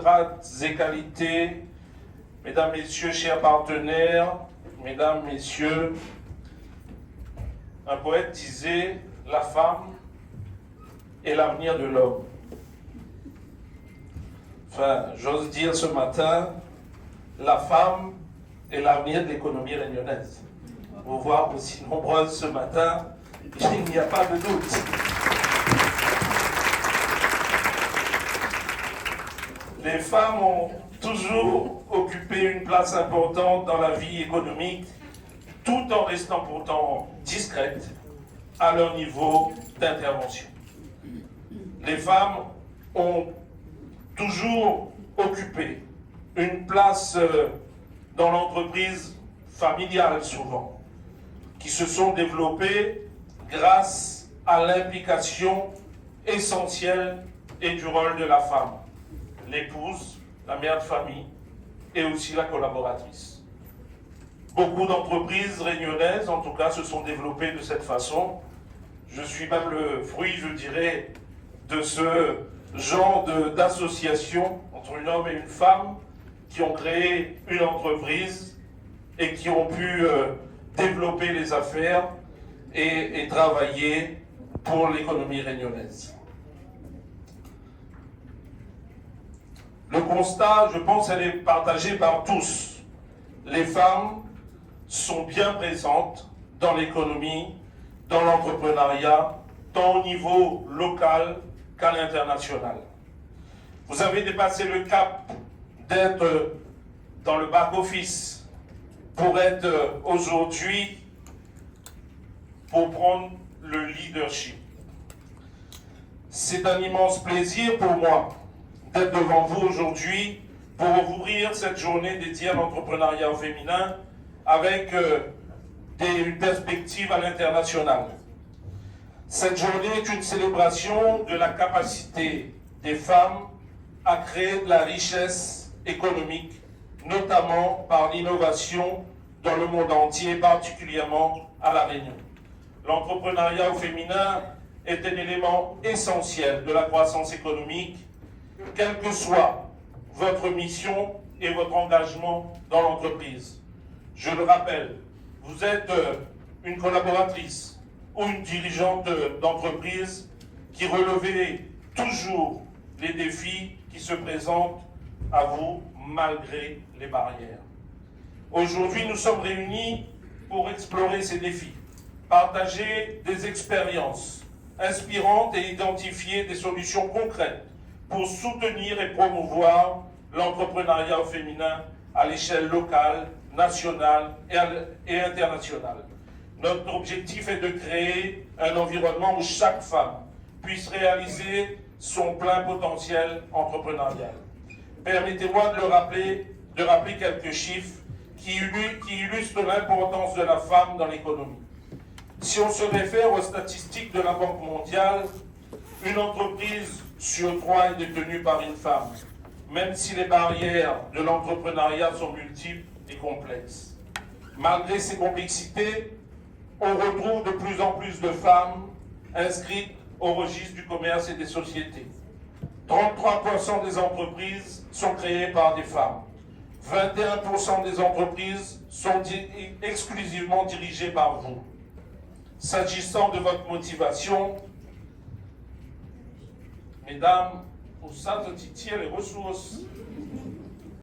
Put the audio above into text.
grades et qualités, mesdames, messieurs, chers partenaires, mesdames, messieurs, un poète disait « La femme est l'avenir de l'homme ». Enfin, j'ose dire ce matin, la femme est l'avenir de l'économie réunionnaise. Vous voir aussi nombreuses ce matin, il n'y a pas de doute. Les femmes ont toujours occupé une place importante dans la vie économique, tout en restant pourtant discrètes à leur niveau d'intervention. Les femmes ont toujours occupé une place dans l'entreprise familiale souvent, qui se sont développées grâce à l'implication essentielle et du rôle de la femme, l'épouse, la mère de famille et aussi la collaboratrice. Beaucoup d'entreprises réunionnaises, en tout cas, se sont développées de cette façon. Je suis même le fruit, je dirais, de ce genre d'association entre un homme et une femme qui ont créé une entreprise et qui ont pu développer les affaires et travailler pour l'économie réunionnaise. Le constat, je pense, elle est partagée par tous. Les femmes sont bien présentes dans l'économie, dans l'entrepreneuriat, tant au niveau local qu'à l'international. Vous avez dépassé le cap d'être dans le back-office pour être aujourd'hui, pour prendre le leadership. C'est un immense plaisir pour moi d'être devant vous aujourd'hui pour ouvrir cette journée dédiée à l'entrepreneuriat féminin avec une perspective à l'international. Cette journée est une célébration de la capacité des femmes à créer de la richesse économique, notamment par l'innovation dans le monde entier, particulièrement à La Réunion. L'entrepreneuriat au féminin est un élément essentiel de la croissance économique, quelle que soit votre mission et votre engagement dans l'entreprise. Je le rappelle, vous êtes une collaboratrice ou une dirigeante d'entreprise qui relevez toujours les défis qui se présentent à vous malgré les barrières. Aujourd'hui, nous sommes réunis pour explorer ces défis, partager des expériences inspirantes et identifier des solutions concrètes pour soutenir et promouvoir l'entrepreneuriat féminin à l'échelle locale, nationale et internationale. Notre objectif est de créer un environnement où chaque femme puisse réaliser son plein potentiel entrepreneurial. Permettez-moi de rappeler quelques chiffres qui illustrent l'importance de la femme dans l'économie. Si on se réfère aux statistiques de la Banque mondiale, une entreprise sur 3 est détenue par une femme, même si les barrières de l'entrepreneuriat sont multiples et complexes. Malgré ces complexités, on retrouve de plus en plus de femmes inscrites au registre du commerce et des sociétés. 33% des entreprises sont créées par des femmes. 21% des entreprises sont exclusivement dirigées par vous. S'agissant de votre motivation, mesdames, pour ça, je tire les ressources.